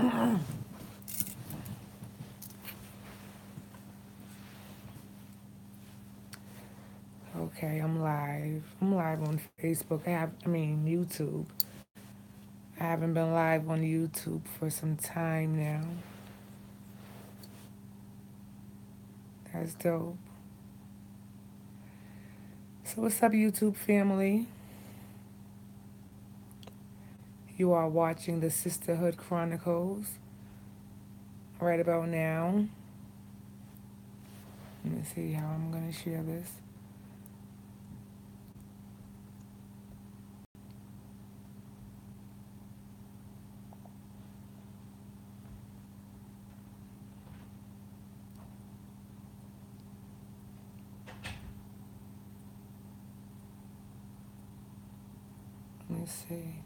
Okay, I'm live. I'm live on Facebook. I mean YouTube. I haven't been live on YouTube for some time now. That's dope. So what's up, YouTube family? You are watching the Sistah-HOOD Chronicles right about now. Let me see how I'm gonna share this. Let me see.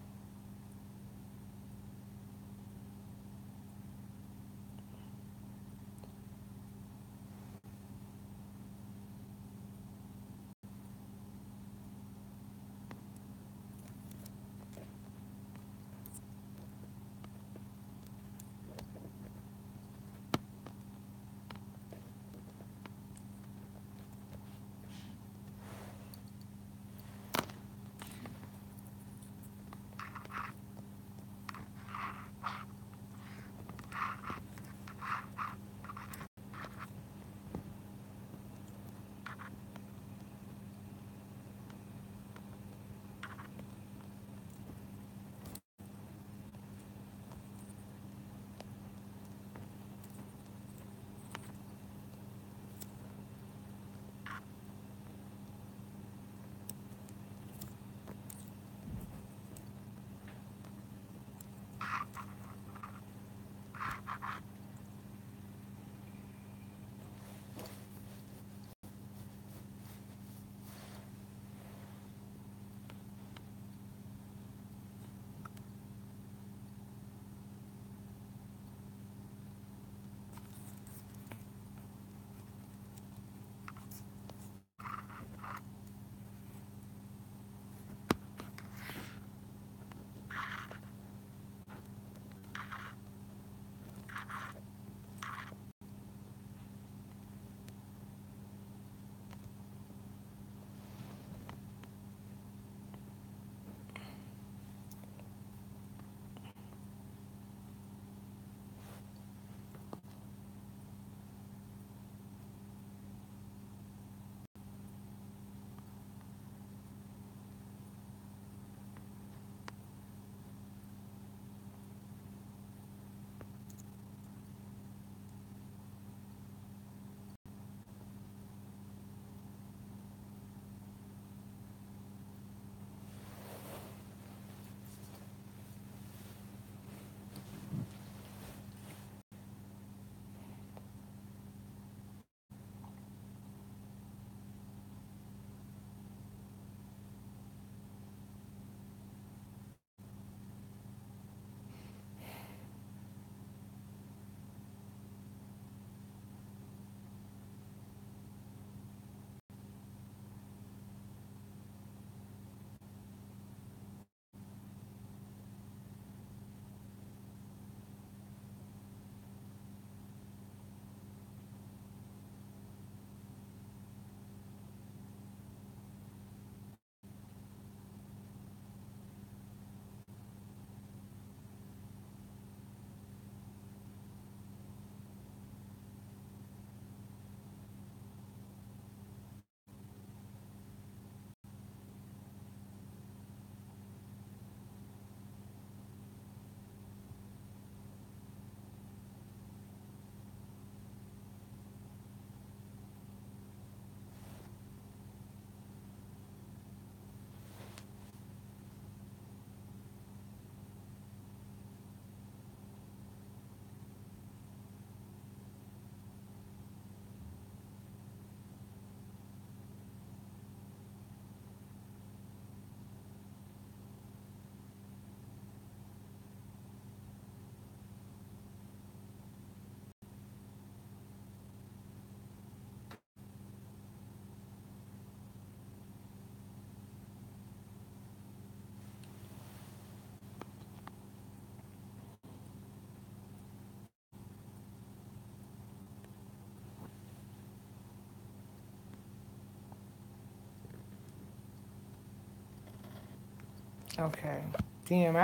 Okay. Damn,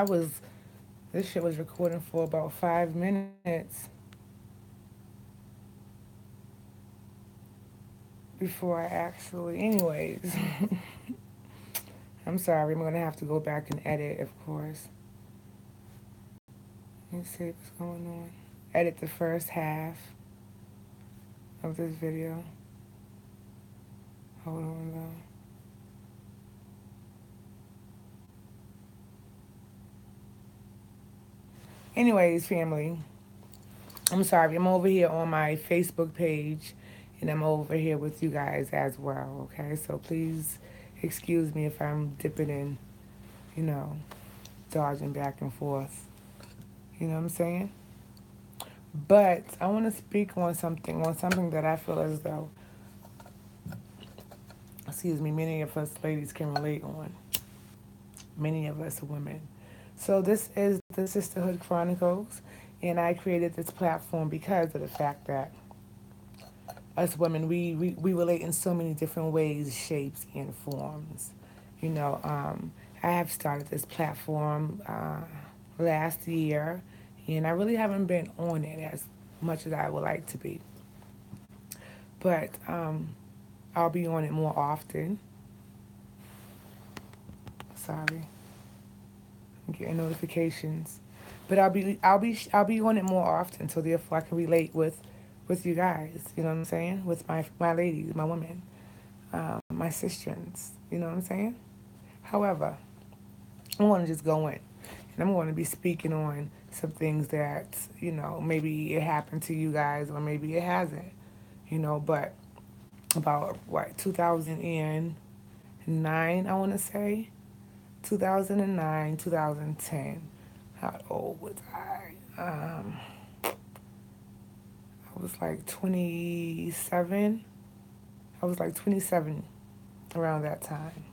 this shit was recording for about 5 minutes before I actually, anyways. I'm sorry, I'm gonna have to go back and edit, of course. Let me see what's going on. Edit the first half of this video. Hold on though. Anyways, family, I'm sorry. I'm over here on my Facebook page and I'm over here with you guys as well, okay? So please excuse me if I'm dipping in, you know, dodging back and forth. You know what I'm saying? But I want to speak on something that I feel as though, excuse me, many of us ladies can relate on. Many of us women. So this is the Sistah-HOOD Chronicles, and I created this platform because of the fact that us women, we relate in so many different ways, shapes, and forms. You know, I have started this platform last year, and I really haven't been on it as much as I would like to be. But I'll be on it more often. Sorry, I'm getting notifications. But I'll be on it more often, so therefore I can relate with you guys. You know what I'm saying? With my ladies, my women, my sisters. You know what I'm saying? However, I want to just go in, and I'm going to be speaking on some things that maybe it happened to you guys, or maybe it hasn't. But about what 2009, I want to say 2009, 2010. How old was I? I was like 27. I was like 27 around that time.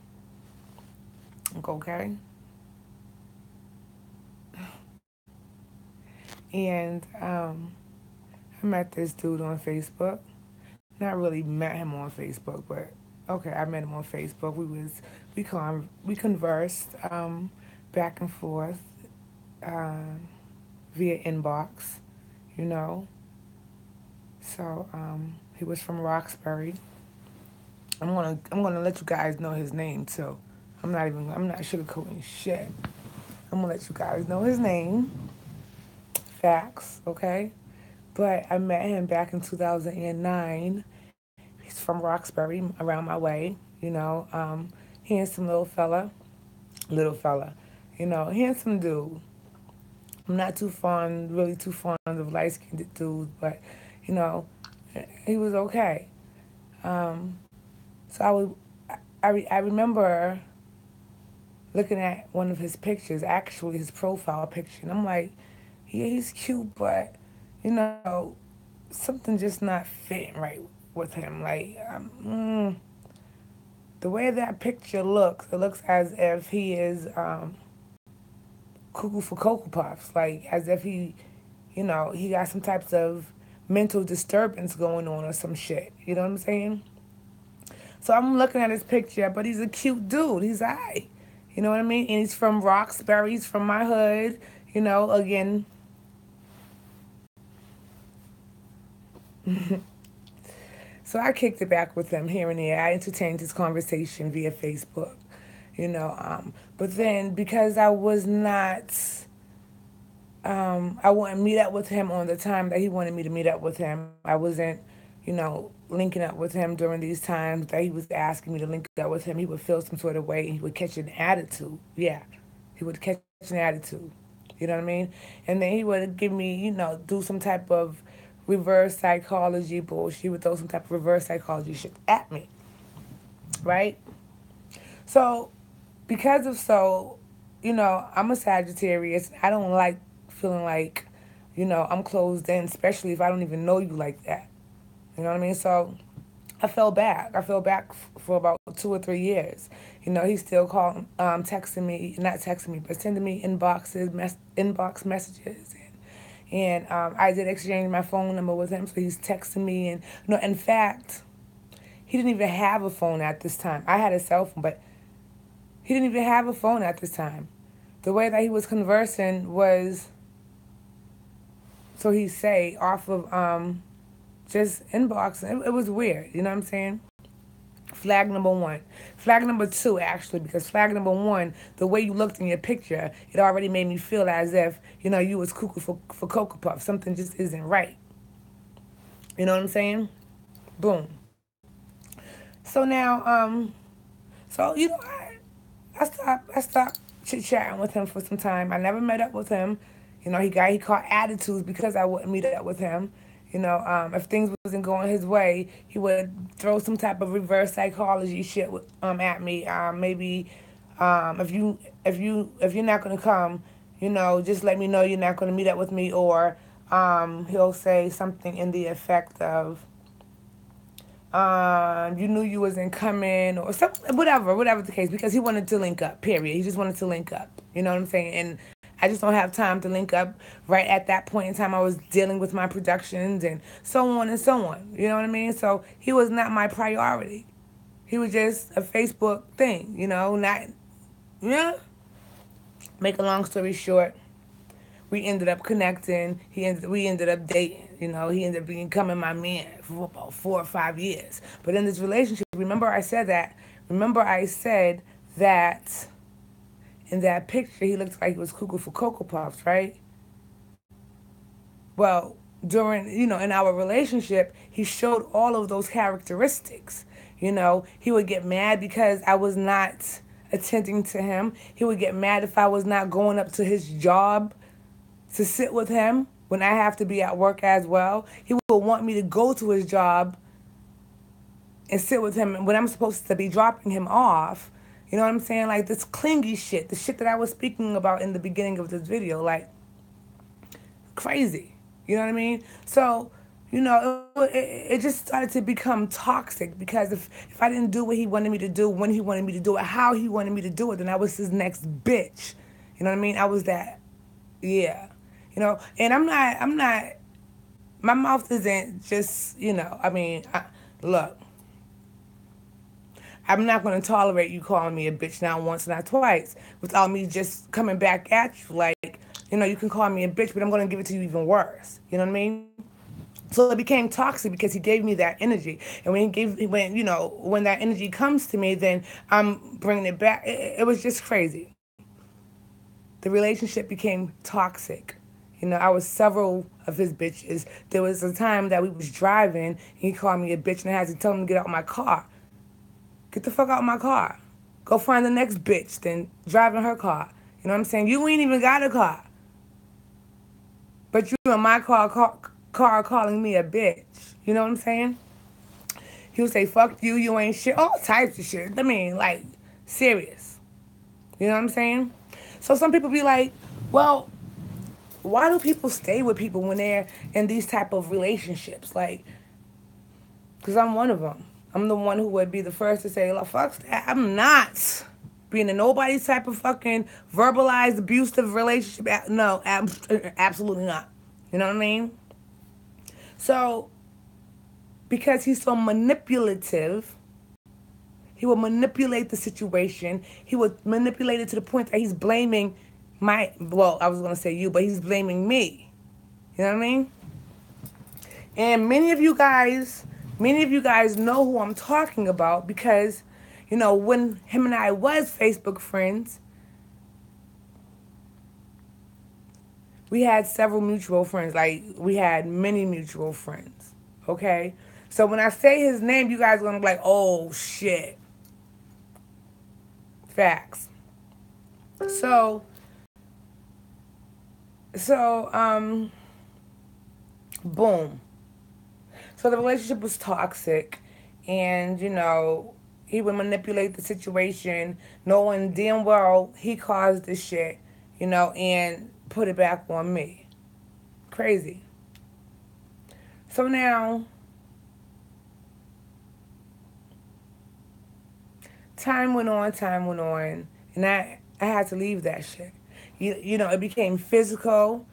Okay. And I met this dude on Facebook. Not really met him on Facebook, but okay, I met him on Facebook. We conversed back and forth via inbox, you know. So he was from Roxbury. I'm gonna let you guys know his name too. I'm not sugarcoating shit. I'm gonna let you guys know his name. Facts, okay? But I met him back in 2009. He's from Roxbury, around my way, handsome little fella, handsome dude. I'm not really too fond of light skinned dudes, but, you know, he was okay. Um, so I remember looking at one of his pictures, actually his profile picture, and I'm like, yeah, he's cute, but, you know, something just not fitting right with him. Like, the way that picture looks, it looks as if he is cuckoo for Cocoa Puffs. Like, as if he got some types of mental disturbance going on or some shit. You know what I'm saying? So I'm looking at his picture, but he's a cute dude. He's aight. You know what I mean? And he's from Roxbury. He's from my hood. Again. So I kicked it back with him here and there. I entertained his conversation via Facebook, But then because I was not, I wouldn't meet up with him on the time that he wanted me to meet up with him. I wasn't, linking up with him during these times that he was asking me to link up with him. He would feel some sort of way and he would catch an attitude. Yeah, he would catch an attitude. You know what I mean? And then he would give me, do some type of reverse psychology bullshit. He would throw some type of reverse psychology shit at me. Right? So, I'm a Sagittarius. I don't like feeling like, I'm closed in, especially if I don't even know you like that. You know what I mean? So I fell back. I fell back for about 2 or 3 years. He's still calling, texting me, not texting me, but sending me inbox messages. And I did exchange my phone number with him, so he's texting me. And, in fact, he didn't even have a phone at this time. I had a cell phone, but he didn't even have a phone at this time. the way that he was conversing was, so he say, off of just inboxing. It was weird, you know what I'm saying? Flag number one. Flag number two, actually, because flag number one, the way you looked in your picture, it already made me feel as if, you was cuckoo for Cocoa Puff. Something just isn't right. You know what I'm saying? Boom. So now, I stopped chit-chatting with him for some time. I never met up with him. He caught attitudes because I wouldn't meet up with him. If things wasn't going his way, he would throw some type of reverse psychology shit at me. Maybe if you're not gonna come, just let me know you're not gonna meet up with me, or he'll say something in the effect of, you knew you wasn't coming, or something, whatever the case, because he wanted to link up, period. He just wanted to link up. You know what I'm saying? And I just don't have time to link up right at that point in time. I was dealing with my productions and so on and so on. You know what I mean? So he was not my priority. He was just a Facebook thing, not, yeah. Make a long story short, we ended up connecting. We ended up dating. He ended up becoming my man for about 4 or 5 years. But in this relationship, remember I said that in that picture, he looked like he was cuckoo for Cocoa Puffs, right? Well, during, in our relationship, he showed all of those characteristics. He would get mad because I was not attending to him. He would get mad if I was not going up to his job to sit with him when I have to be at work as well. He would want me to go to his job and sit with him when I'm supposed to be dropping him off. You know what I'm saying? Like this clingy shit, the shit that I was speaking about in the beginning of this video, like crazy. You know what I mean? So, it just started to become toxic, because if I didn't do what he wanted me to do, when he wanted me to do it, how he wanted me to do it, then I was his next bitch. You know what I mean? I was that, yeah. And I'm not, my mouth isn't just, look, I'm not going to tolerate you calling me a bitch not once, not twice, without me just coming back at you. Like, you can call me a bitch, but I'm going to give it to you even worse. You know what I mean? So it became toxic because he gave me that energy. And when that energy comes to me, then I'm bringing it back. It was just crazy. The relationship became toxic. I was several of his bitches. There was a time that we was driving, and he called me a bitch, and I had to tell him to get out of my car. Get the fuck out of my car. Go find the next bitch, then drive in her car. You know what I'm saying? You ain't even got a car. But you in my car calling me a bitch. You know what I'm saying? He would say, fuck you, you ain't shit. All types of shit. I mean, like, serious. You know what I'm saying? So some people be like, well, why do people stay with people when they're in these type of relationships? Like, because I'm one of them. I'm the one who would be the first to say, well, fuck that. I'm not being in nobody's type of fucking verbalized, abusive relationship. No, absolutely not. You know what I mean? So, because he's so manipulative, he would manipulate the situation. He would manipulate it to the point that he's blaming I was going to say you, but he's blaming me. You know what I mean? And many of you guys know who I'm talking about, because, when him and I was Facebook friends, we had several mutual friends. Like, we had many mutual friends. Okay? So when I say his name, you guys are going to be like, oh, shit. Facts. So, boom. So the relationship was toxic, and, he would manipulate the situation, knowing damn well he caused this shit, and put it back on me. Crazy. So now, time went on, and I had to leave that shit. It became physical,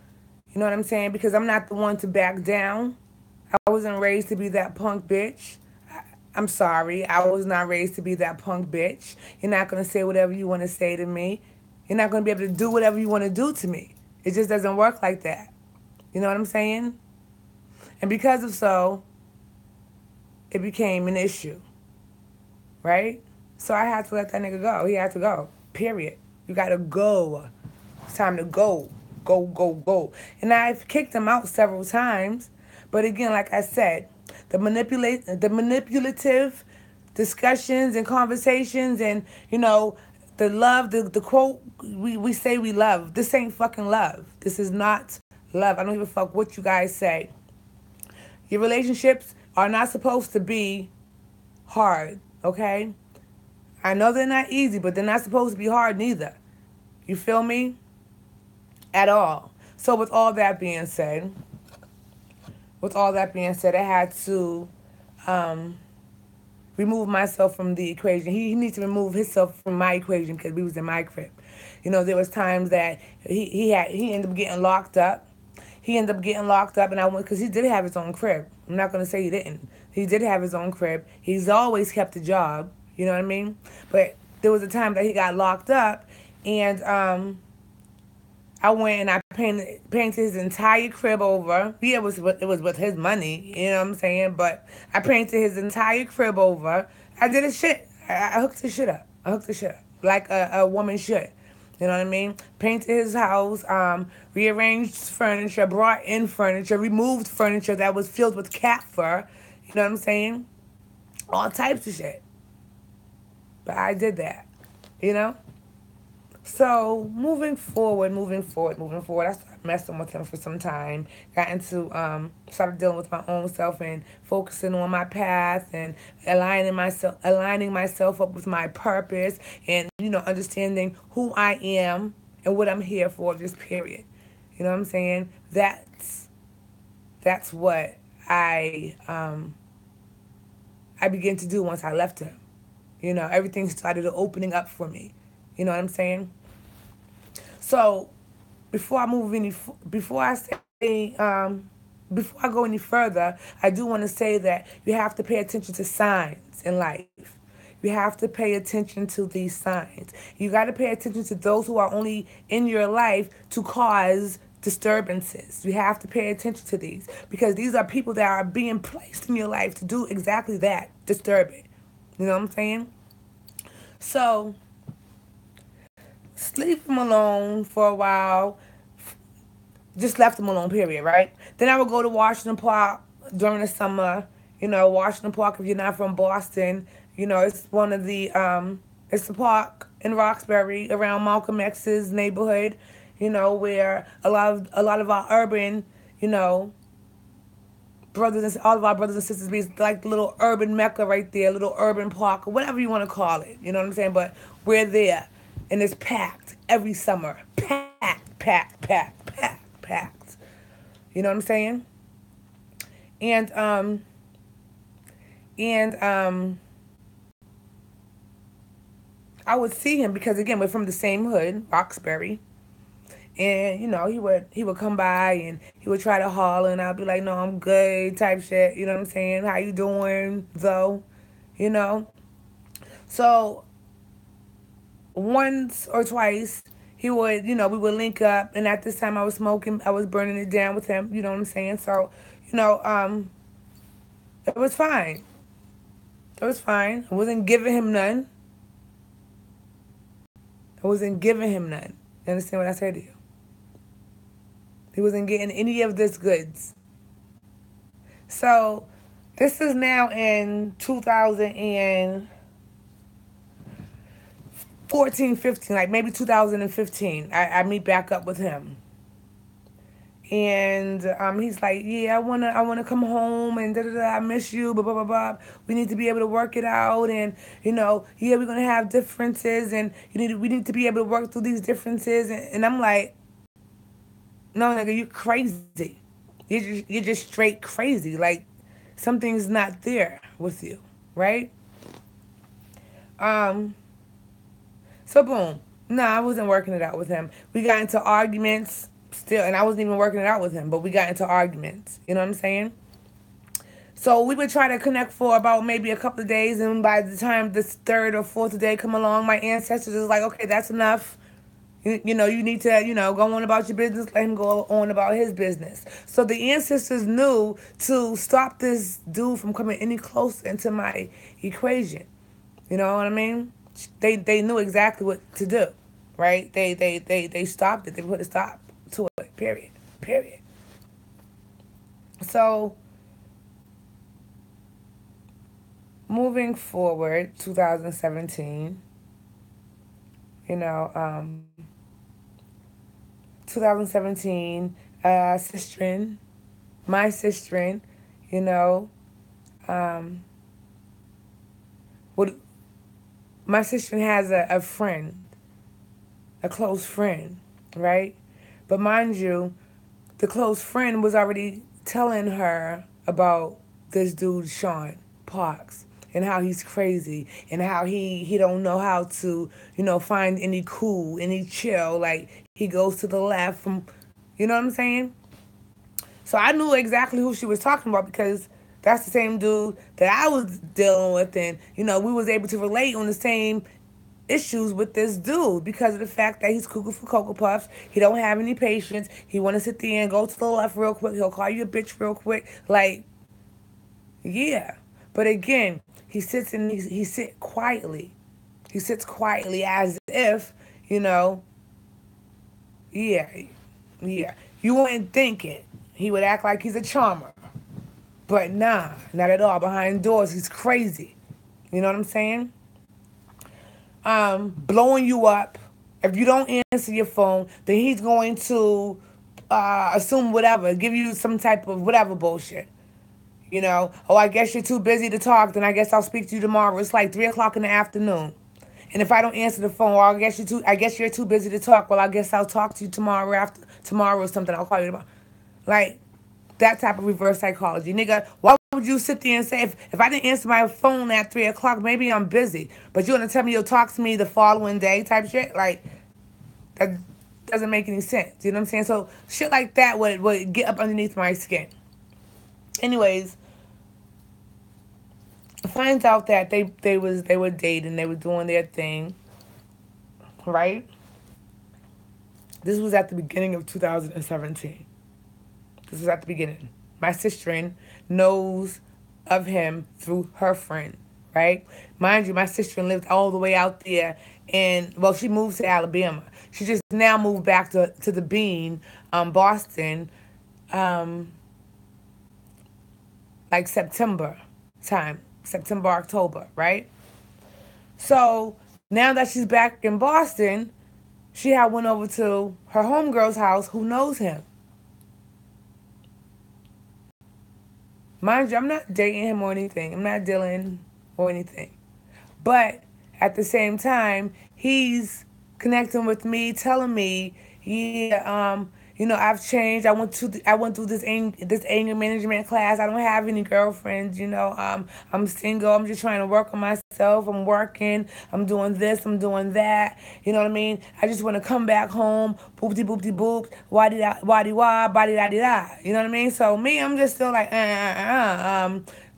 you know what I'm saying? Because I'm not the one to back down. I wasn't raised to be that punk bitch. I'm sorry. I was not raised to be that punk bitch. You're not going to say whatever you want to say to me. You're not going to be able to do whatever you want to do to me. It just doesn't work like that. You know what I'm saying? And because of so, it became an issue, right? So I had to let that nigga go. He had to go, period. You got to go. It's time to go. Go, go, go. And I've kicked him out several times. But again, like I said, the manipulative discussions and conversations and, you know, the love, the quote, we say we love. This ain't fucking love. This is not love. I don't give a fuck what you guys say. Your relationships are not supposed to be hard, okay? I know they're not easy, but they're not supposed to be hard neither. You feel me? At all. So with all that being said, I had to remove myself from the equation. He needs to remove himself from my equation because we was in my crib. You know, there was times that he ended up getting locked up. And I went, because he did have his own crib. I'm not going to say he didn't. He did have his own crib. He's always kept a job. You know what I mean? But there was a time that he got locked up, and I went and I painted his entire crib over. Yeah, it was with his money, you know what I'm saying? But I painted his entire crib over. I did his shit. I hooked his shit up. Like a woman should. You know what I mean? Painted his house, rearranged furniture, brought in furniture, removed furniture that was filled with cat fur. You know what I'm saying? All types of shit. But I did that, you know? So moving forward, I started messing with him for some time. Got into, started dealing with my own self and focusing on my path and aligning myself up with my purpose and, you know, understanding who I am and what I'm here for, just period. You know what I'm saying? That's what I began to do once I left him. You know, everything started opening up for me. You know what I'm saying? So, before I go any further, I do want to say that you have to pay attention to signs in life. You have to pay attention to these signs. You got to pay attention to those who are only in your life to cause disturbances. You have to pay attention to these because these are people that are being placed in your life to do exactly that, disturb it. You know what I'm saying? So, leave him alone for a while. Just left him alone, period, right? Then I would go to Washington Park during the summer. You know, Washington Park, if you're not from Boston, you know, it's one of the, it's the park in Roxbury around Malcolm X's neighborhood, you know, where a lot of our urban, you know, all of our brothers and sisters be like the little urban mecca right there, little urban park, or whatever you want to call it. You know what I'm saying? But we're there, and it's packed every summer. Packed. You know what I'm saying? And I would see him because again we're from the same hood, Roxbury. And, you know, he would come by and he would try to holler and I'd be like, no, I'm good type shit. You know what I'm saying? How you doing, though? You know? So, once or twice, he would, you know, we would link up. And at this time I was smoking. I was burning it down with him. You know what I'm saying? So, you know, it was fine. I wasn't giving him none. You understand what I said to you? He wasn't getting any of this goods. So, this is now in 2014, 15, like maybe 2015. I meet back up with him. And he's like, yeah, I wanna come home and I miss you, blah, blah, blah, blah. We need to be able to work it out and, you know, yeah, we're going to have differences and we need to be able to work through these differences. And I'm like, no, nigga, you crazy. You're just straight crazy. Like, something's not there with you, right? So, boom. No, I wasn't working it out with him. We got into arguments still, and I wasn't even working it out with him, but we got into arguments. You know what I'm saying? So we would try to connect for about maybe a couple of days, and by the time this third or fourth day come along, my ancestors is like, okay, that's enough. You need to, go on about your business, let him go on about his business. So the ancestors knew to stop this dude from coming any closer into my equation. You know what I mean? They knew exactly what to do, right? They stopped it. They put a stop to it. Period. Period. So moving forward, 2017, you know, 2017, sister, my sister, you know, um, would my sister has a friend, a close friend, right? But mind you, the close friend was already telling her about this dude, Sean Parks, and how he's crazy and how he don't know how to, find any cool, any chill. Like, he goes to the left from, you know what I'm saying? So I knew exactly who she was talking about because that's the same dude that I was dealing with, and we was able to relate on the same issues with this dude because of the fact that he's cuckoo for Cocoa Puffs. He don't have any patience. He want to sit there and go to the left real quick. He'll call you a bitch real quick. Like, yeah. But again, he sits and he sit quietly. He sits quietly as if, yeah, yeah. You wouldn't think it. He would act like he's a charmer. But nah, not at all. Behind doors, he's crazy. You know what I'm saying? Blowing you up. If you don't answer your phone, then he's going to assume whatever, give you some type of whatever bullshit. Oh, I guess you're too busy to talk, then I guess I'll speak to you tomorrow. It's like 3 o'clock in the afternoon. And if I don't answer the phone, well, I guess you're too busy to talk. Well, I guess I'll talk to you tomorrow or something. I'll call you tomorrow. Like, that type of reverse psychology. Nigga, why would you sit there and say, if I didn't answer my phone at 3 o'clock, maybe I'm busy, but you want to tell me you'll talk to me the following day type shit? Like, that doesn't make any sense. You know what I'm saying? So shit like that would get up underneath my skin. Anyways, finds out that they were dating, they were doing their thing, right? This was at the beginning of 2017. This was at the beginning. My sister knows of him through her friend, right? Mind you, my sister lived all the way out there, and well, she moved to Alabama. She just now moved back to the Bean, Boston, like September time, September, October, right? So now that she's back in Boston, she had went over to her homegirl's house who knows him. Mind you, I'm not dating him or anything. I'm not dealing or anything. But at the same time, he's connecting with me, telling me, yeah, I've changed. I went through this anger management class. I don't have any girlfriends. I'm single. I'm just trying to work on myself. I'm working. I'm doing this. I'm doing that. You know what I mean? I just want to come back home. Boopty boopty boop. Waddy wah. Body da da. You know what I mean? So me, I'm just still like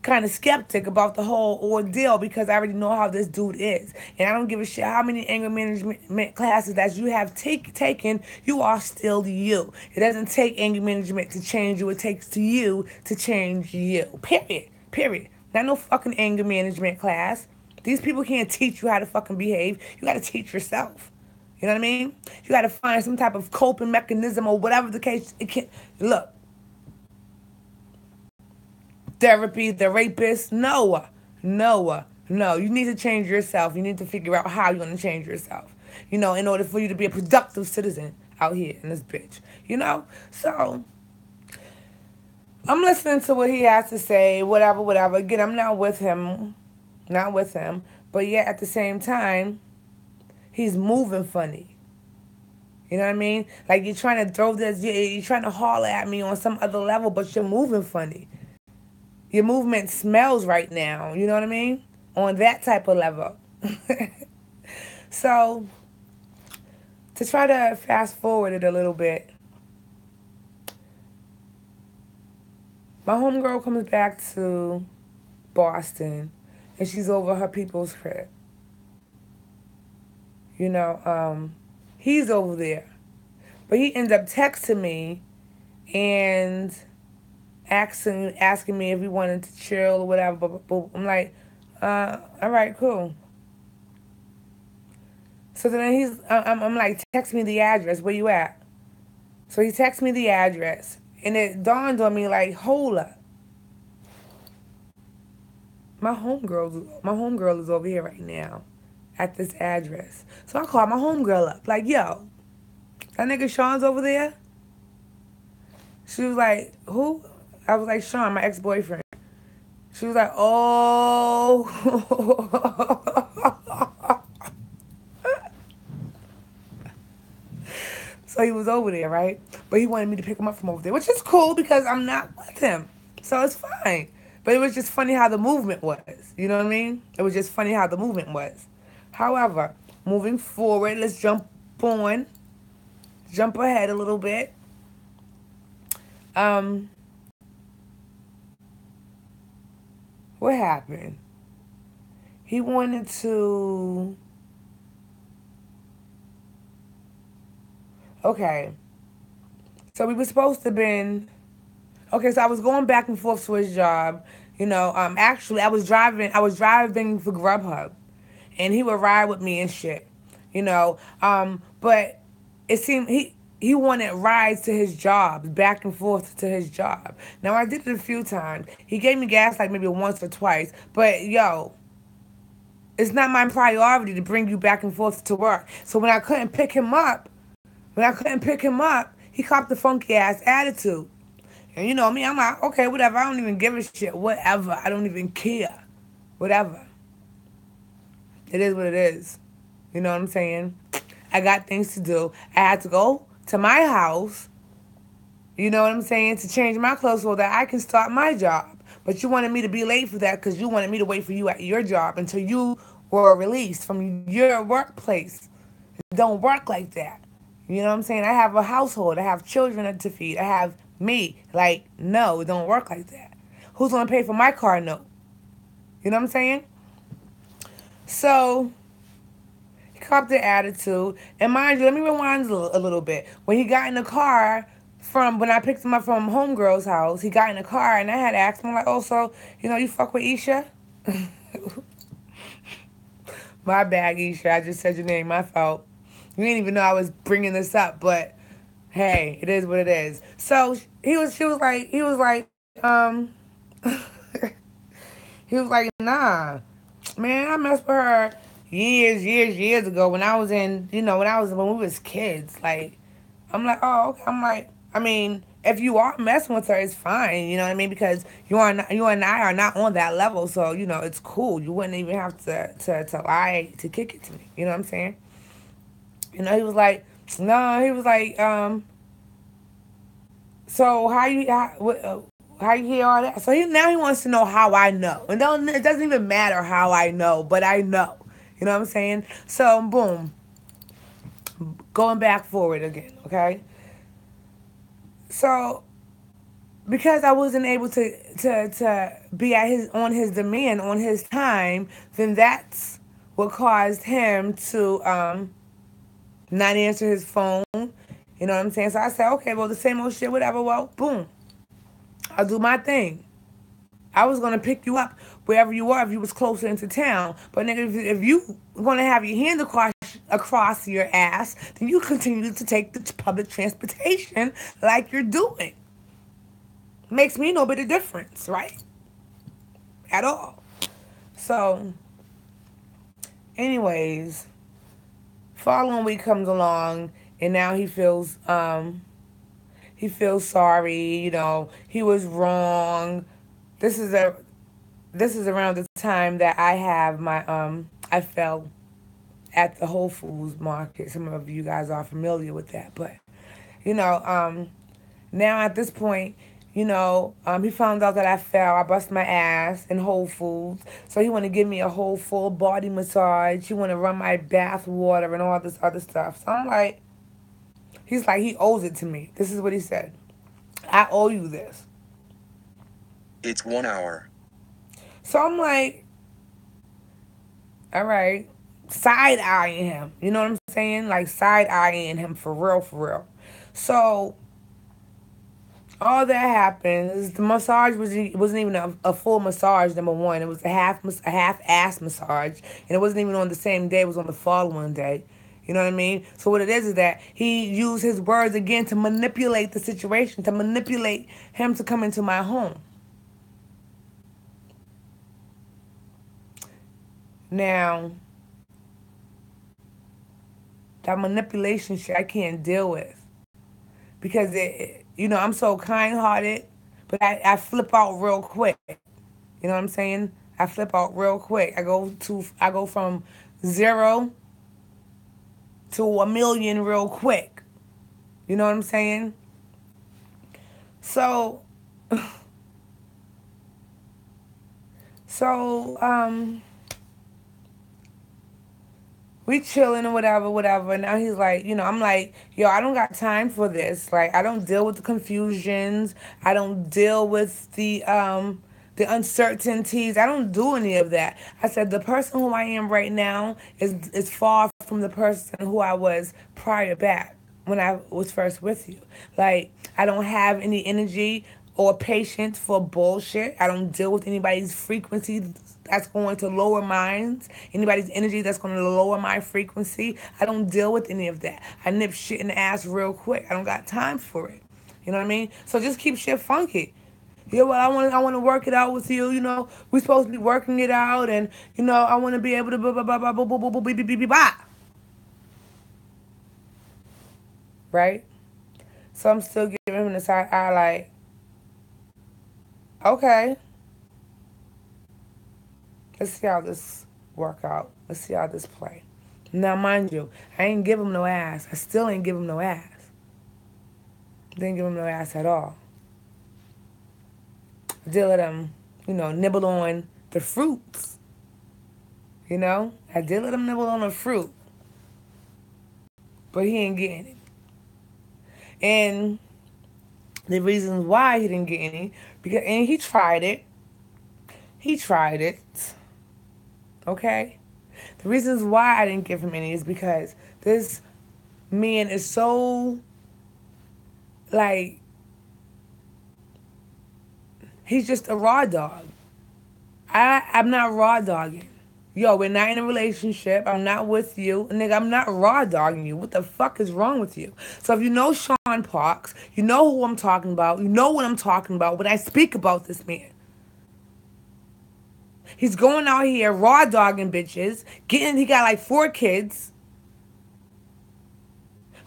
kind of skeptic about the whole ordeal because I already know how this dude is. And I don't give a shit how many anger management classes that you have taken, you are still you. It doesn't take anger management to change you. It takes to you to change you. Period. Period. Not no fucking anger management class. These people can't teach you how to fucking behave. You got to teach yourself. You know what I mean? You got to find some type of coping mechanism or whatever the case. Look, therapy, the rapist. No. You need to change yourself. You need to figure out how you're going to change yourself. In order for you to be a productive citizen out here in this bitch. So I'm listening to what he has to say, whatever. Again, I'm not with him. But yet at the same time, he's moving funny. You know what I mean? Like, you're trying to throw this, you're trying to holler at me on some other level, but you're moving funny. Your movement smells right now. You know what I mean? On that type of level. So, to try to fast forward it a little bit, my homegirl comes back to Boston, and she's over her people's crib. He's over there. But he ended up texting me and asking me if we wanted to chill or whatever. But I'm like, all right, cool. So then I'm like, text me the address. Where you at? So he texted me the address, and it dawned on me like, hold up, my homegirl is over here right now, at this address. So I called my homegirl up, like, yo, that nigga Sean's over there. She was like, who? I was like, Sean, my ex-boyfriend. She was like, oh. So he was over there, right? But he wanted me to pick him up from over there, which is cool because I'm not with him. So it's fine. But it was just funny how the movement was. You know what I mean? It was just funny how the movement was. However, moving forward, let's jump ahead a little bit. Um, what happened? He wanted to. Okay. So we were supposed to been. Okay, so I was going back and forth to his job. Actually, I was driving for Grubhub, and he would ride with me and shit. But it seemed he wanted rides to his job, back and forth to his job. Now I did it a few times. He gave me gas like maybe once or twice, but yo, it's not my priority to bring you back and forth to work. So when I couldn't pick him up, he copped the funky ass attitude. And you know me, I'm like, okay, whatever. I don't even give a shit. Whatever. I don't even care. Whatever. It is what it is. You know what I'm saying? I got things to do. I had to go to my house, you know what I'm saying, to change my clothes so that I can start my job. But you wanted me to be late for that because you wanted me to wait for you at your job until you were released from your workplace. It don't work like that. You know what I'm saying? I have a household. I have children to feed. I have me. Like, no, it don't work like that. Who's going to pay for my car note? You know what I'm saying? So, he copped the attitude. And mind you, let me rewind a little bit. When he got in the car, when I picked him up from homegirl's house, he got in the car and I had asked him, like, oh, so, you fuck with Isha? My bad, Isha. I just said your name. My fault. You didn't even know I was bringing this up, but hey, it is what it is. So he was like, nah, man, I messed with her years ago when I was when we was kids. Like, I'm like, oh, okay. I'm like, I mean, if you are messing with her, it's fine. You know what I mean? Because you and I are not on that level, so it's cool. You wouldn't even have to lie to kick it to me. You know what I'm saying? He was like, no, he was like, so how you hear all that? So now he wants to know how I know. And it doesn't even matter how I know, but I know. You know what I'm saying? So, boom. Going back forward again, okay? So, because I wasn't able to be on his demand, on his time, then that's what caused him to not answer his phone. You know what I'm saying? So I said, okay, well, the same old shit, whatever. Well, boom. I'll do my thing. I was going to pick you up wherever you are if you was closer into town. But nigga, if you going to have your hand across your ass, then you continue to take the public transportation like you're doing. Makes me no bit of difference, right? At all. So, anyways, following week comes along, and now he feels sorry. He was wrong. This is around the time that I fell at the Whole Foods market. Some of you guys are familiar with that, but you know, now at this point, he found out that I fell. I bust my ass in Whole Foods, so he want to give me a whole full body massage. He want to run my bath water and all this other stuff. So I'm like, he's like, he owes it to me. This is what he said. I owe you this. It's 1 hour. So I'm like, all right, side-eyeing him. You know what I'm saying? Like, side-eyeing him for real, for real. So, all that happens. The massage wasn't even a full massage. Number one, it was a half ass massage, and it wasn't even on the same day. It was on the following day. You know what I mean? So what it is that he used his words again to manipulate the situation, to manipulate him to come into my home. Now, that manipulation shit I can't deal with because I'm so kind-hearted, but I flip out real quick. You know what I'm saying? I flip out real quick. I go from 0 to 1,000,000 real quick. You know what I'm saying? So, so we chilling or whatever, whatever. Now he's like, I'm like, yo, I don't got time for this. Like, I don't deal with the confusions. I don't deal with the uncertainties. I don't do any of that. I said the person who I am right now is far from the person who I was prior back when I was first with you. Like, I don't have any energy or patience for bullshit. I don't deal with anybody's frequency that's going to lower mine, anybody's energy that's going to lower my frequency. I don't deal with any of that. I nip shit in the ass real quick. I don't got time for it. You know what I mean? So just keep shit funky. Yeah, well, I want to work it out with you. We supposed to be working it out, and I want to be able to blah blah blah blah blah blah blah blah blah blah blah. Right? So I'm still giving him the side eye, like, okay, let's see how this work out. Let's see how this play. Now, mind you, I ain't give him no ass. I still ain't give him no ass. Didn't give him no ass at all. I did let him, nibble on the fruits. I did let him nibble on the fruit. But he ain't getting it. And the reasons why he didn't get any, and he tried it. He tried it. Okay? The reasons why I didn't give him any is because this man is so, like, he's just a raw dog. I'm not raw dogging. Yo, we're not in a relationship. I'm not with you. Nigga, I'm not raw dogging you. What the fuck is wrong with you? So if you know Sean Parks, you know who I'm talking about. You know what I'm talking about when I speak about this man. He's going out here raw dogging bitches. He got like 4 kids.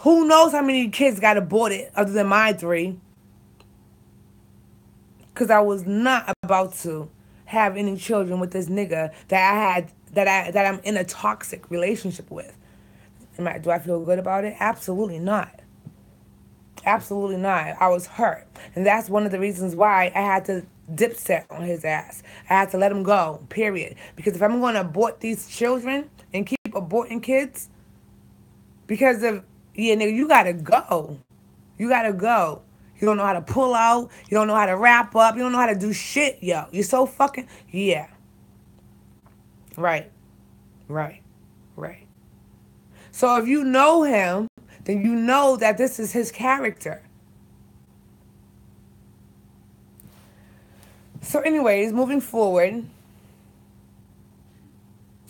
Who knows how many kids got aborted other than my 3? Because I was not about to have any children with this nigga that I'm in a toxic relationship with. Do I feel good about it? Absolutely not. Absolutely not. I was hurt. And that's one of the reasons why I had to dipset on his ass. I had to let him go, period. Because if I'm going to abort these children and keep aborting kids, because of, yeah, nigga, you got to go. You got to go. You don't know how to pull out. You don't know how to wrap up. You don't know how to do shit, yo. You're so fucking, yeah. Right. Right. Right. So if you know him, then you know that this is his character. So anyways, moving forward,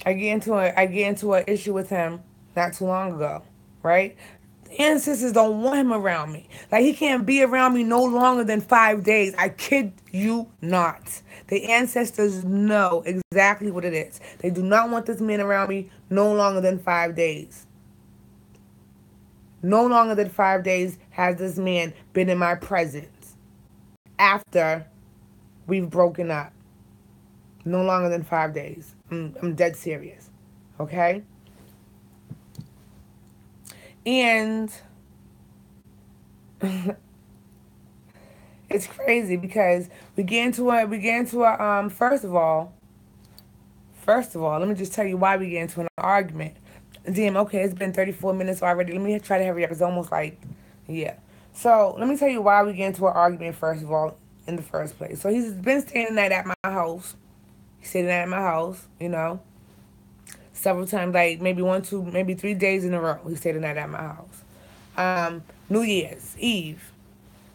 I get into an issue with him not too long ago, right? The ancestors don't want him around me. Like, he can't be around me no longer than 5 days. I kid you not. The ancestors know exactly what it is. They do not want this man around me no longer than 5 days. No longer than 5 days has this man been in my presence after we've broken up. No longer than 5 days. I'm dead serious. Okay? And it's crazy because we get into a first of all, let me just tell you why we get into an argument. Damn, okay, it's been 34 minutes already. Let me try to hurry up. It's almost like, yeah. So let me tell you why we get into an argument first of all in the first place. So he's been staying the night at my house. He's staying the night at my house, several times, like maybe one, two, maybe 3 days in a row. He stayed the night at my house. New Year's Eve,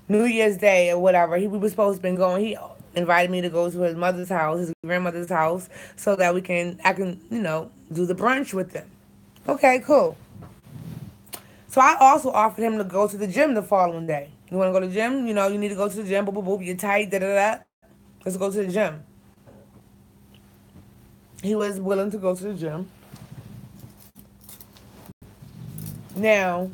New Year's Day, or whatever. We was supposed to been going. He invited me to go to his mother's house, his grandmother's house, so that I can, do the brunch with them. Okay, cool. So I also offered him to go to the gym the following day. You want to go to the gym? You need to go to the gym. Boop, boop, boop. You're tight. Da da da. Let's go to the gym. He was willing to go to the gym. Now,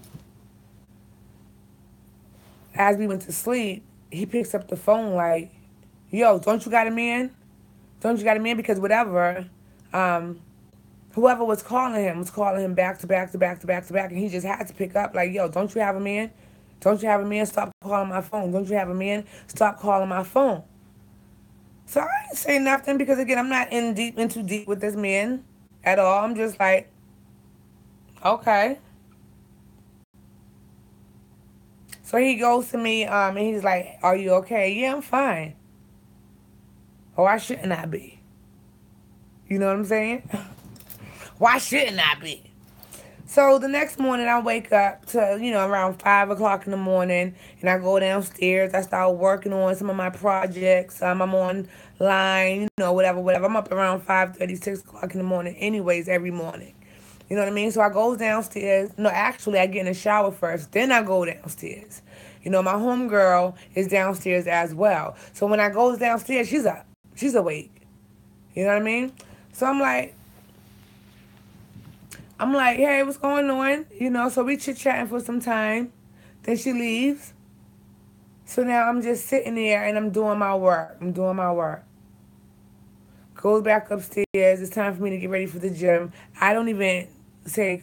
as we went to sleep, he picks up the phone like, "Yo, don't you got a man? Don't you got a man?" Because whatever, whoever was calling him back to back to back to back to back, and he just had to pick up like, "Yo, don't you have a man? Don't you have a man? Stop calling my phone. Don't you have a man? Stop calling my phone." So I ain't say nothing because again, I'm not in too deep with this man at all. I'm just like, okay. So he goes to me, and he's like, "Are you okay?" "Yeah, I'm fine." Why shouldn't I be? You know what I'm saying? Why shouldn't I be? So the next morning, I wake up to, around 5 o'clock in the morning, and I go downstairs. I start working on some of my projects. I'm online, whatever, whatever. I'm up around 5:30, 6 o'clock in the morning, anyways, every morning. You know what I mean? So I go downstairs. No, actually, I get in the shower first. Then I go downstairs. My homegirl is downstairs as well. So when I go downstairs, she's up. She's awake. You know what I mean? So I'm like, "Hey, what's going on?" So we chit-chatting for some time. Then she leaves. So now I'm just sitting there and I'm doing my work. I'm doing my work. Goes back upstairs. It's time for me to get ready for the gym. I don't even say,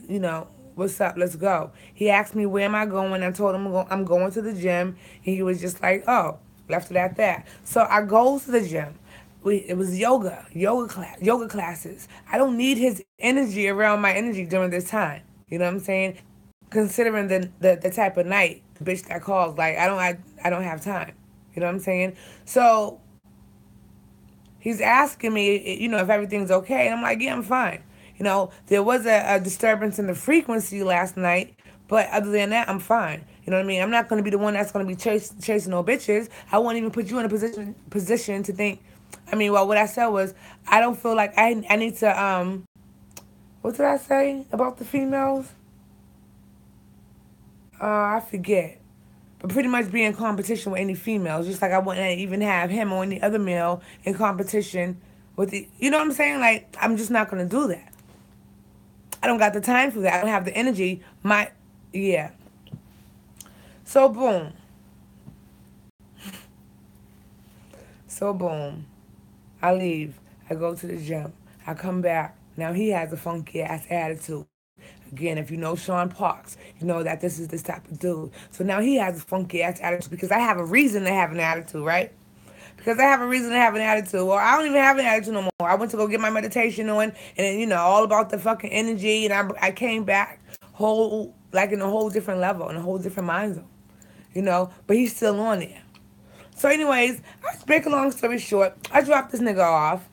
"What's up? Let's go." He asked me, "Where am I going?" I told him I'm going to the gym. And he was just like, "Oh," left it at that. So I go to the gym. It was yoga classes. I don't need his energy around my energy during this time. You know what I'm saying? Considering the type of night, the bitch that calls, like I don't have time. You know what I'm saying? So he's asking me, if everything's okay, and I'm like, "Yeah, I'm fine." There was a disturbance in the frequency last night, but other than that, I'm fine. You know what I mean? I'm not going to be the one that's going to be chasing no bitches. I won't even put you in a position to think. Well, what I said was, I don't feel like I need to. What did I say about the females? I forget. But pretty much be in competition with any females, just like I wouldn't even have him or any other male in competition with the. You know what I'm saying? Like, I'm just not gonna do that. I don't got the time for that. I don't have the energy. Yeah. So boom. So boom. I leave. I go to the gym. I come back. Now he has a funky ass attitude. Again, if you know Sean Parks, you know that this is this type of dude. So now he has a funky ass attitude because I have a reason to have an attitude, right? Because I have a reason to have an attitude. Well, I don't even have an attitude no more. I went to go get my meditation on, and all about the fucking energy, and I came back like in a whole different level, in a whole different mind zone, But he's still on there. So, anyways, I break a long story short. I dropped this nigga off.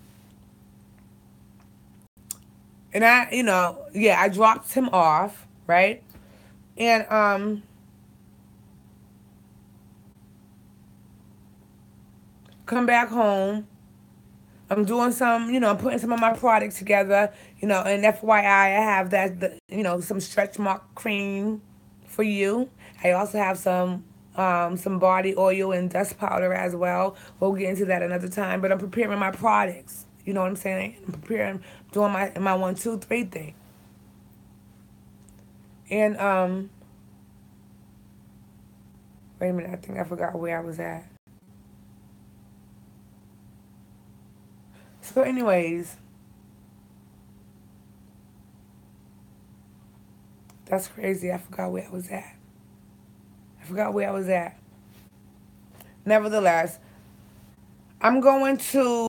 And I dropped him off, right? And come back home. I'm doing I'm putting some of my products together, and FYI, I have some stretch mark cream for you. I also have some body oil and dust powder as well. We'll get into that another time. But I'm preparing my products. You know what I'm saying? I'm preparing, doing my 1, 2, 3 thing. And wait a minute, I think I forgot where I was at. So, anyways, that's crazy. I forgot where I was at. Nevertheless, I'm going to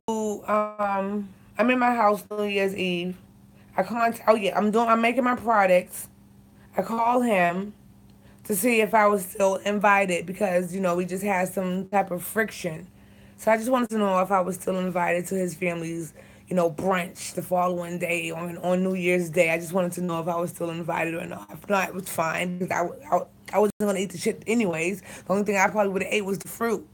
I'm in my house New Year's Eve. I'm making my products. I call him to see if I was still invited because, we just had some type of friction. So I just wanted to know if I was still invited to his family's, brunch the following day on New Year's Day. I just wanted to know if I was still invited or not. If not, it was fine because I wasn't gonna eat the shit anyways. The only thing I probably would have ate was the fruit.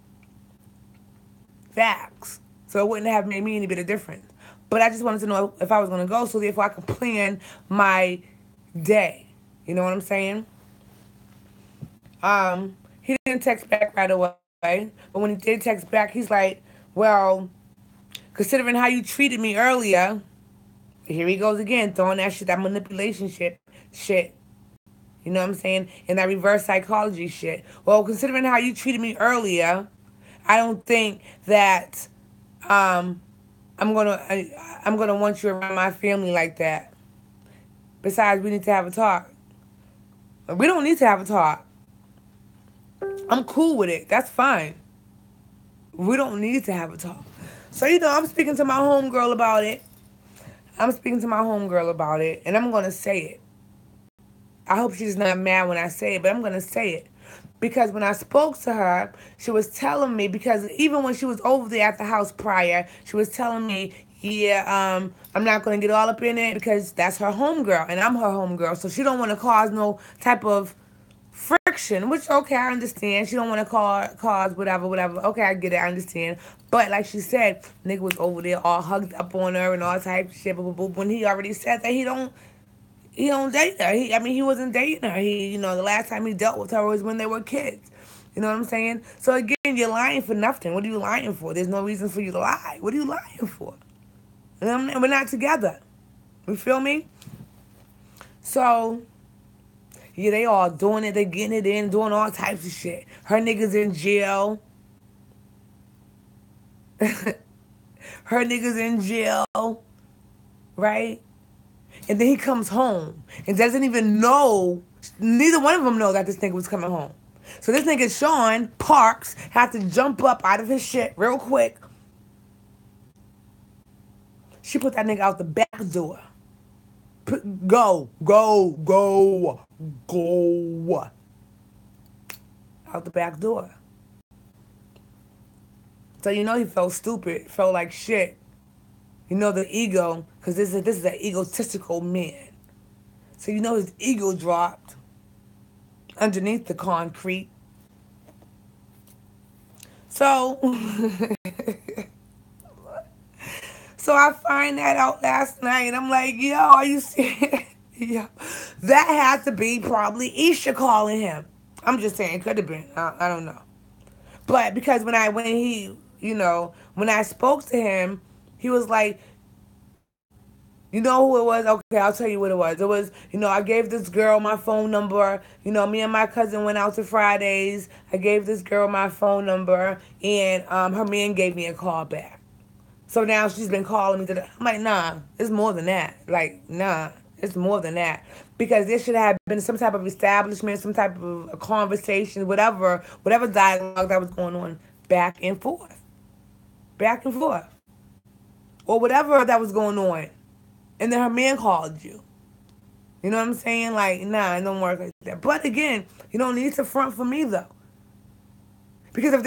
Facts. So it wouldn't have made me any bit of difference. But I just wanted to know if I was gonna go, so therefore I could plan my day. You know what I'm saying? He didn't text back right away, but when he did text back, he's like, "Well, considering how you treated me earlier, here he goes again, throwing that shit, that manipulation shit. You know what I'm saying? And that reverse psychology shit. Well, considering how you treated me earlier, I don't think that um, I'm gonna want you around my family like that. Besides, we need to have a talk. We don't need to have a talk. I'm cool with it. That's fine. We don't need to have a talk. So, I'm speaking to my homegirl about it. And I'm going to say it. I hope she's not mad when I say it, but I'm going to say it. Because when I spoke to her, she was telling me, because even when she was over there at the house prior, she was telling me, yeah, I'm not going to get all up in it because that's her homegirl, and I'm her homegirl. So she don't want to cause no type of friction, which, okay, I understand. She don't want to cause whatever. Okay, I get it, I understand. But like she said, nigga was over there all hugged up on her and all types of shit, when he already said that he don't date her. He wasn't dating her. The last time he dealt with her was when they were kids. You know what I'm saying? So again, you're lying for nothing. What are you lying for? There's no reason for you to lie. What are you lying for? And we're not together. You feel me? So, yeah, they all doing it. They getting it in, doing all types of shit. Her niggas in jail. Her niggas in jail. Right? And then he comes home and doesn't even know, neither one of them know that this nigga was coming home. So this nigga Sean Parks had to jump up out of his shit real quick. She put that nigga out the back door. Go. Out the back door. So he felt stupid, felt like shit. The ego, because this is an egotistical man. So his ego dropped underneath the concrete. So, so I find that out last night, and I'm like, yo, are you serious? Yo, that had to be probably Isha calling him. I'm just saying, it could have been. I don't know. But because when I spoke to him, he was like, you know who it was? Okay, I'll tell you what it was. It was, I gave this girl my phone number. Me and my cousin went out to Fridays. I gave this girl my phone number, and her man gave me a call back. So now she's been calling me. I'm like, nah, it's more than that. Like, nah, it's more than that. Because there should have been some type of establishment, some type of a conversation, whatever dialogue that was going on back and forth. Back and forth. Or whatever that was going on. And then her man called you. You know what I'm saying? Like, nah, it don't work like that. But again, you don't need to front for me though. Because if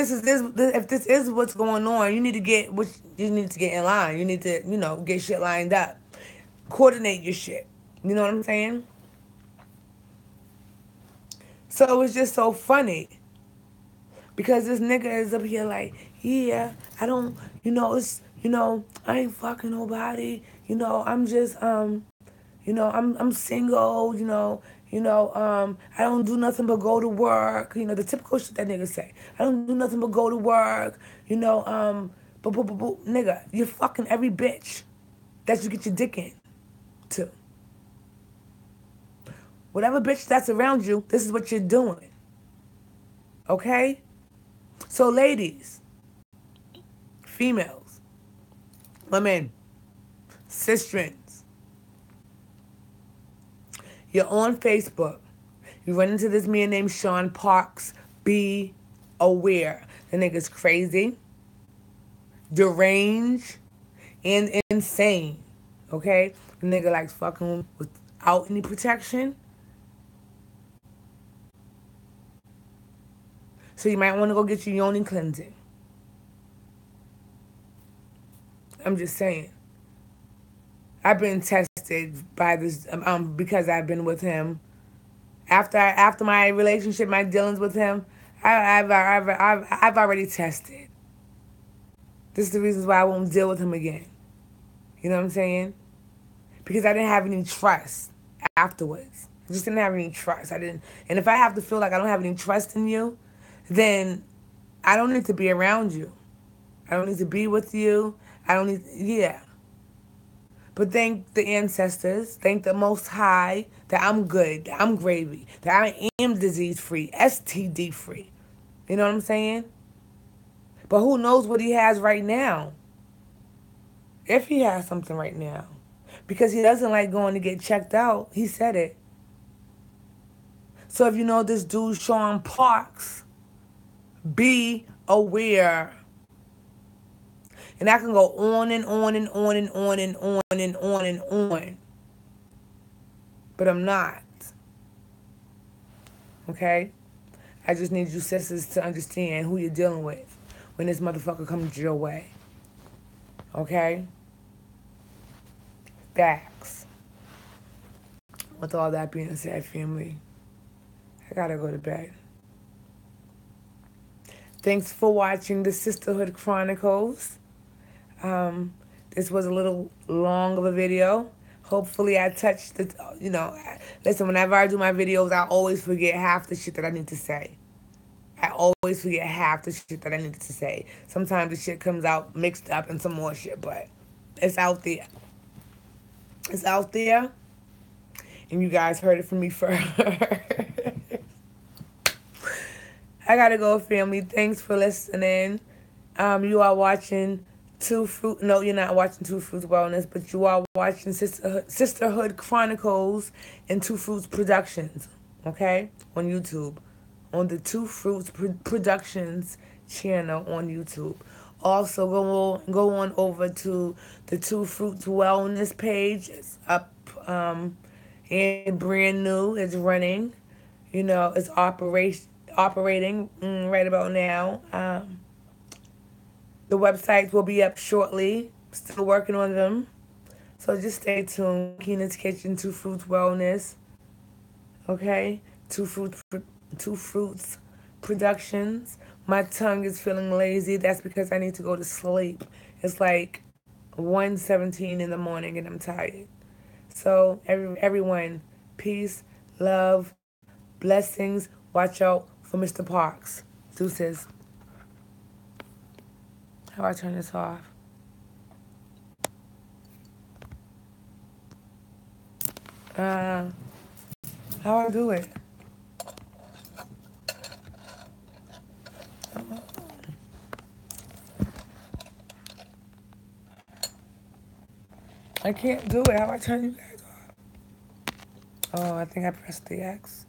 this is what's going on, you need to get in line. You need to, get shit lined up. Coordinate your shit. You know what I'm saying? So it was just so funny. Because this nigga is up here like, yeah, I don't, it's, I ain't fucking nobody. I'm just, I'm single, I don't do nothing but go to work. The typical shit that niggas say. I don't do nothing but go to work. Nigga, you're fucking every bitch that you get your dick in to. Whatever bitch that's around you, this is what you're doing. Okay? So ladies, females, women, sistrins, you're on Facebook. You run into this man named Sean Parks. Be aware. The nigga's crazy, deranged, and insane. Okay? The nigga likes fucking without any protection. So you might want to go get your yoni cleansing. I'm just saying. I've been tested by this because I've been with him. After my relationship, my dealings with him, I've already tested. This is the reasons why I won't deal with him again. You know what I'm saying? Because I didn't have any trust afterwards. I just didn't have any trust. I didn't. And if I have to feel like I don't have any trust in you, then I don't need to be around you. I don't need to be with you. I don't need. Yeah. But thank the ancestors, thank the Most High that I'm good, that I'm gravy, that I am disease free, STD free. You know what I'm saying? But who knows what he has right now? If he has something right now. Because he doesn't like going to get checked out. He said it. So if you know this dude, Sean Parks, be aware. And I can go on and on and on and on and on and on and on. But I'm not. Okay? I just need you sisters to understand who you're dealing with when this motherfucker comes your way. Okay? Facts. With all that being said, family, I gotta go to bed. Thanks for watching the Sistah-HOOD Chronicles. This was a little long of a video. Hopefully I touched the, listen, whenever I do my videos, I always forget half the shit that I need to say. I always forget half the shit that I needed to say. Sometimes the shit comes out mixed up and some more shit, but it's out there. It's out there. And you guys heard it from me first. I gotta go, family. Thanks for listening. You are watching No, you're not watching Two Fruits Wellness, but you are watching Sistah-HOOD Chronicles and Two Fruits Productions, okay? On YouTube. On the Two Fruits Productions channel on YouTube. Also, go on over to the Two Fruits Wellness page. It's up and brand new. It's running. It's operating right about now. The websites will be up shortly. Still working on them. So just stay tuned. Keenan's Kitchen, Two Fruits Wellness. Okay? Two Fruits Productions. My tongue is feeling lazy. That's because I need to go to sleep. It's like 1:17 in the morning and I'm tired. So everyone, peace, love, blessings. Watch out for Mr. Parks. Deuces. How do I turn this off? How do I do it? I can't do it. How do I turn you guys off? Oh, I think I pressed the X.